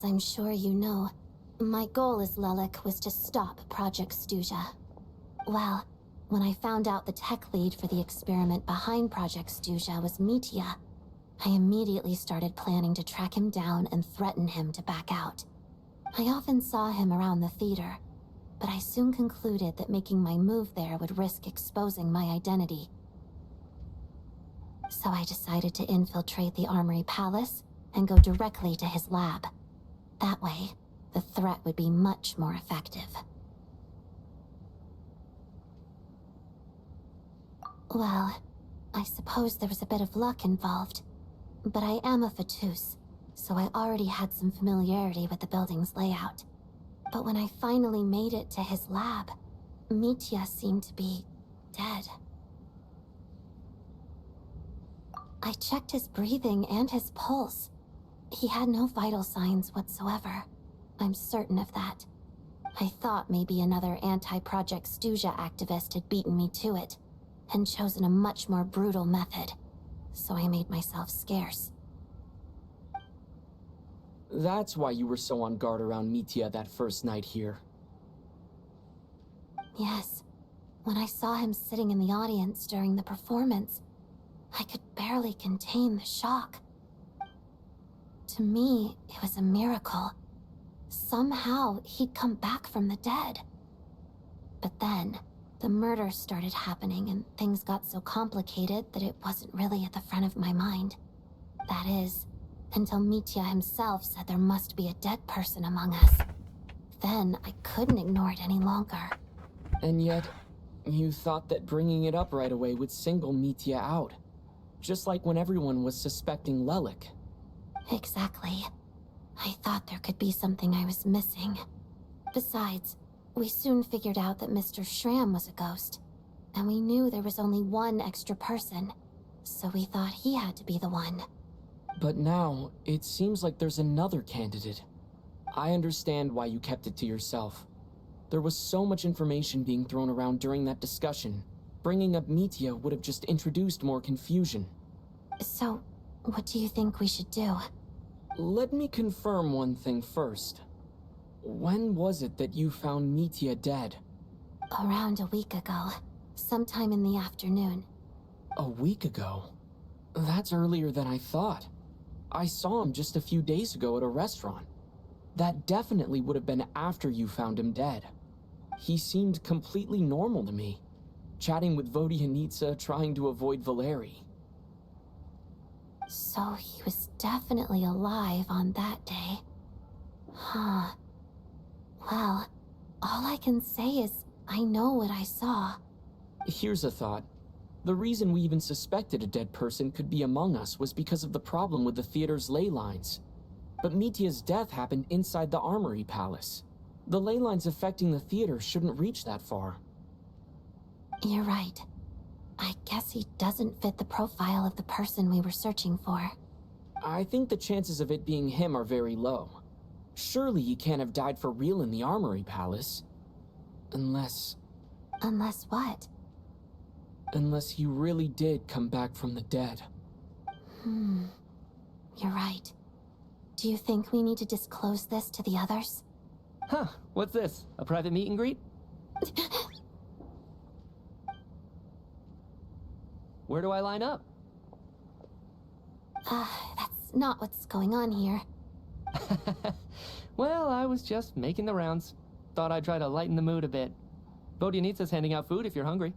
I'm sure you know, my goal as Lelik was to stop Project Stuja. Well, when I found out the tech lead for the experiment behind Project Stuja was Mitya, I immediately started planning to track him down and threaten him to back out. I often saw him around the theater, but I soon concluded that making my move there would risk exposing my identity. So I decided to infiltrate the Armory Palace and go directly to his lab. That way, the threat would be much more effective. Well, I suppose there was a bit of luck involved, but I am a Fatus, so I already had some familiarity with the building's layout. But when I finally made it to his lab, Mitya seemed to be dead. I checked his breathing and his pulse. He had no vital signs whatsoever. I'm certain of that. I thought maybe another anti-Project Stuja activist had beaten me to it, and chosen a much more brutal method, so I made myself scarce. That's why you were so on guard around Mitya that first night here. Yes. When I saw him sitting in the audience during the performance, I could barely contain the shock. To me, it was a miracle. Somehow, he'd come back from the dead. But then, the murders started happening and things got so complicated that it wasn't really at the front of my mind. That is, until Mitya himself said there must be a dead person among us. Then, I couldn't ignore it any longer. And yet, you thought that bringing it up right away would single Mitya out. Just like when everyone was suspecting Lelik. Exactly. I thought there could be something I was missing. Besides, we soon figured out that Mr. Schramm was a ghost, and we knew there was only one extra person, so we thought he had to be the one. But now, it seems like there's another candidate. I understand why you kept it to yourself. There was so much information being thrown around during that discussion. Bringing up Mitya would have just introduced more confusion. So, what do you think we should do? Let me confirm one thing first. When was it that you found Mitya dead? Around a week ago, sometime in the afternoon. A week ago? That's earlier than I thought. I saw him just a few days ago at a restaurant. That definitely would have been after you found him dead. He seemed completely normal to me, chatting with Vodyanitsa, trying to avoid Valeri. So he was definitely alive on that day. Huh. Well, all I can say is I know what I saw. Here's a thought. The reason we even suspected a dead person could be among us was because of the problem with the theater's ley lines. But Mitya's death happened inside the Armory Palace. The ley lines affecting the theater shouldn't reach that far. You're right. I guess he doesn't fit the profile of the person we were searching for. I think the chances of it being him are very low. Surely he can't have died for real in the Armory Palace. Unless... Unless what? Unless he really did come back from the dead. You're right. Do you think we need to disclose this to the others? Huh, what's this? A private meet and greet? Where do I line up? That's not what's going on here. Well, I was just making the rounds. Thought I'd try to lighten the mood a bit. Vodyanitsa's handing out food if you're hungry.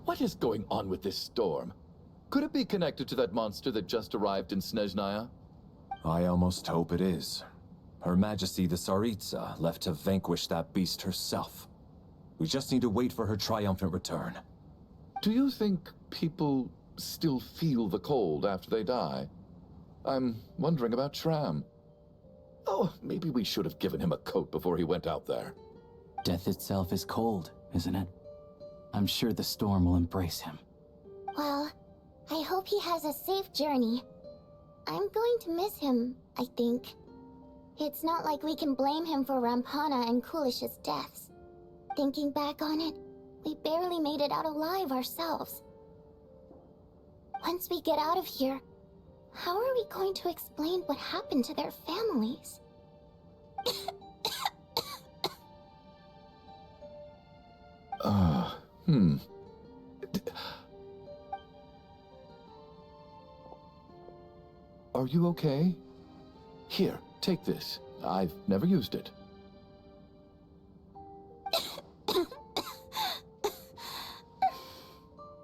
What is going on with this storm? Could it be connected to that monster that just arrived in Snezhnaya? I almost hope it is. Her Majesty the Tsaritsa left to vanquish that beast herself. We just need to wait for her triumphant return. Do you think people still feel the cold after they die? I'm wondering about Schramm. Oh, maybe we should have given him a coat before he went out there. Death itself is cold, isn't it? I'm sure the storm will embrace him. Well, I hope he has a safe journey. I'm going to miss him, I think. It's not like we can blame him for Rampana and Kulish's deaths. Thinking back on it, we barely made it out alive ourselves. Once we get out of here, how are we going to explain what happened to their families? Are you okay? Here, take this. I've never used it.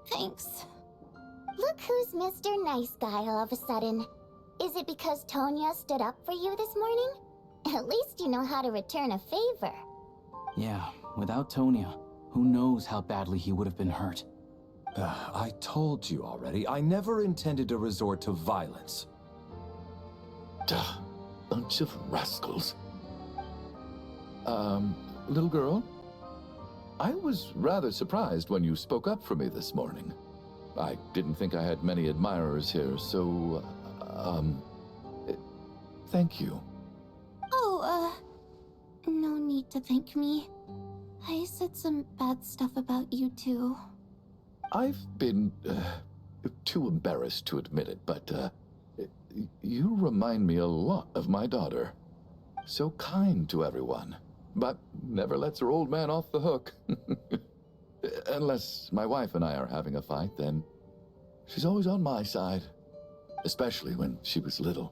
Thanks. Look who's Mr. Nice Guy all of a sudden. Is it because Tonya stood up for you this morning? At least you know how to return a favor. Yeah, without Tonya, who knows how badly he would have been hurt. I told you already, I never intended to resort to violence. Duh, bunch of rascals. Little girl? I was rather surprised when you spoke up for me this morning. I didn't think I had many admirers here, so, thank you. Oh, no need to thank me. I said some bad stuff about you too. I've been, too embarrassed to admit it, but, you remind me a lot of my daughter. So kind to everyone, but never lets her old man off the hook. Unless my wife and I are having a fight, then she's always on my side. Especially when she was little.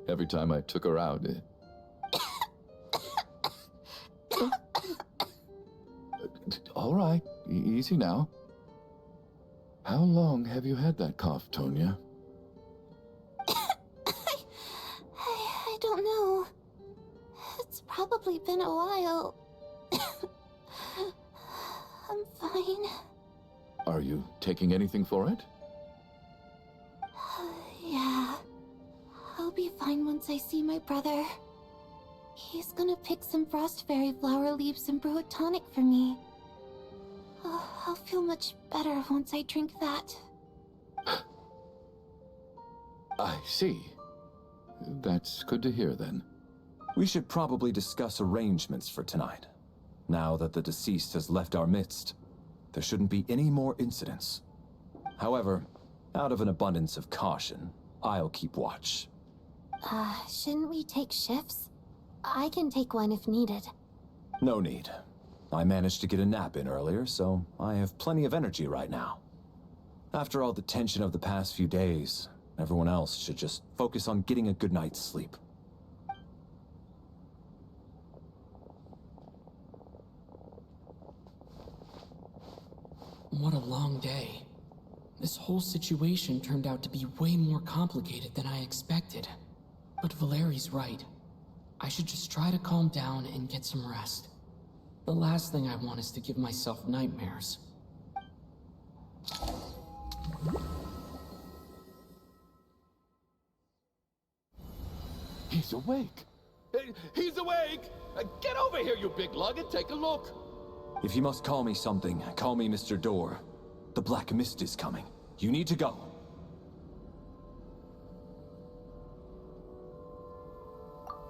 Every time I took her out... All right, easy now. How long have you had that cough, Tonya? I don't know. It's probably been a while. I'm fine. Are you taking anything for it? Yeah. I'll be fine once I see my brother. He's gonna pick some frost fairy flower leaves and brew a tonic for me. I'll feel much better once I drink that. I see. That's good to hear, then. We should probably discuss arrangements for tonight. Now that the deceased has left our midst, there shouldn't be any more incidents. However, out of an abundance of caution, I'll keep watch. Shouldn't we take shifts? I can take one if needed. No need. I managed to get a nap in earlier, so I have plenty of energy right now. After all the tension of the past few days, everyone else should just focus on getting a good night's sleep. What a long day. This whole situation turned out to be way more complicated than I expected. But Valeri's right. I should just try to calm down and get some rest. The last thing I want is to give myself nightmares. He's awake. He's awake! Get over here, you big lug, and take a look. If you must call me something, call me Mr. Door. The Black Mist is coming. You need to go.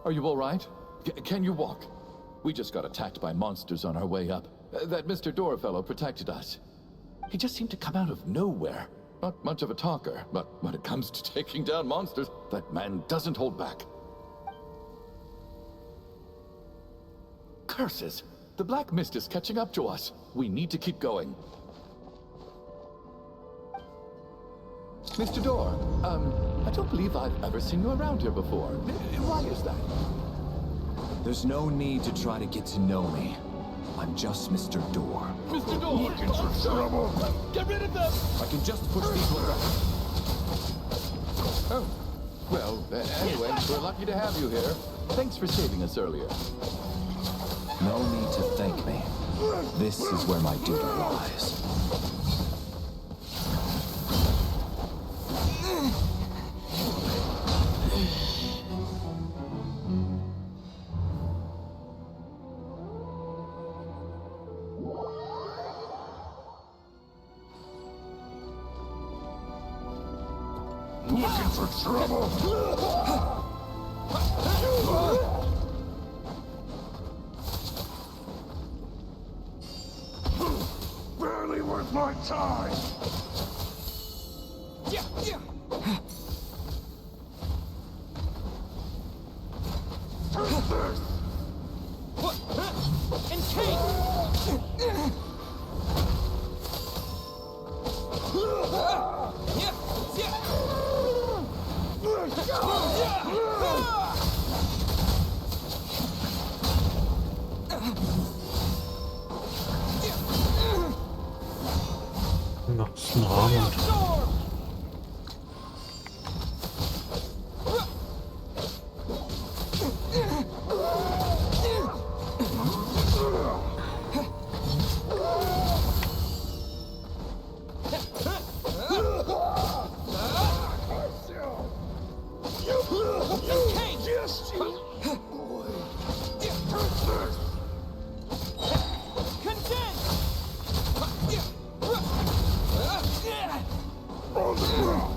Are you all right? Can you walk? We just got attacked by monsters on our way up. That Mr. Door fellow protected us. He just seemed to come out of nowhere. Not much of a talker, but when it comes to taking down monsters, that man doesn't hold back. Curses! The Black Mist is catching up to us. We need to keep going. Mr. Door, I don't believe I've ever seen you around here before. Why is that? There's no need to try to get to know me. I'm just Mr. Door. Mr. Door! Get rid of them! I can just push these ones out. Oh. Well, anyway, we're lucky to have you here. Thanks for saving us earlier. No need to thank me. This is where my duty lies. Looking for trouble? Barely worth my time. Take this. And take! Nasıl Ahmet? Yes, you boy. Take this. On the ground.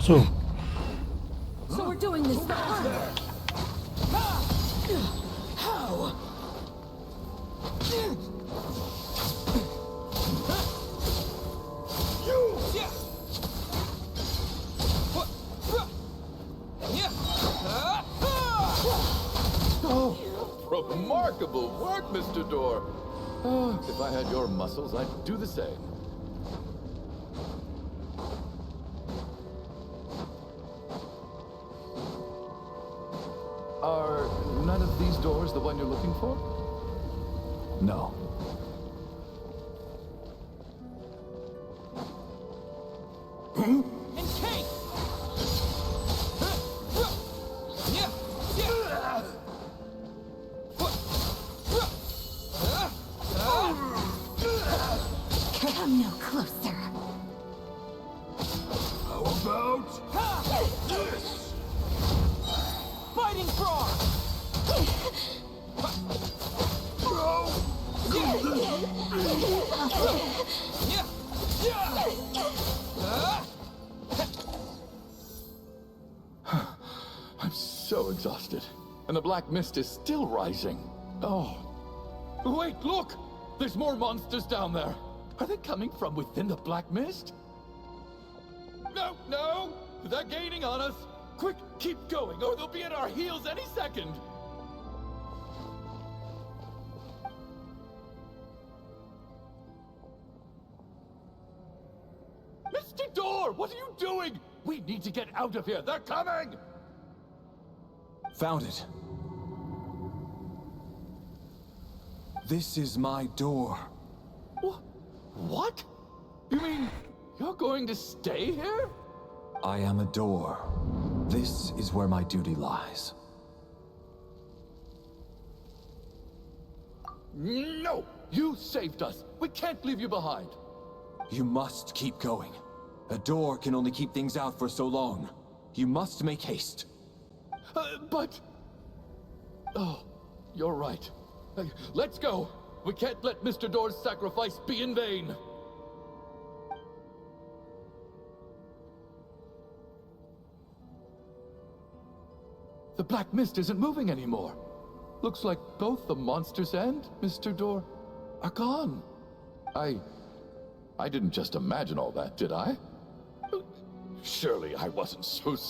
So. So we're doing this for fun. How? Oh, remarkable work, Mr. Door. Oh, if I had your muscles, I'd do the same. Are none of these doors the one you're looking for? No. And take! Come no closer. How about this? Fighting frog! I'm so exhausted. And the black mist is still rising. Oh. Wait, look! There's more monsters down there. Are they coming from within the black mist? No, no! They're gaining on us! Quick, keep going, or they'll be at our heels any second! Mr. Door, what are you doing? We need to get out of here. They're coming! Found it. This is my door. What? You mean you're going to stay here? I am a door. This is where my duty lies. No! You saved us. We can't leave you behind. You must keep going. A door can only keep things out for so long. You must make haste. But... Oh, you're right. Let's go. We can't let Mr. Door's sacrifice be in vain. The black mist isn't moving anymore. Looks like both the monsters and Mr. Door are gone. I didn't just imagine all that, did I? Surely I wasn't so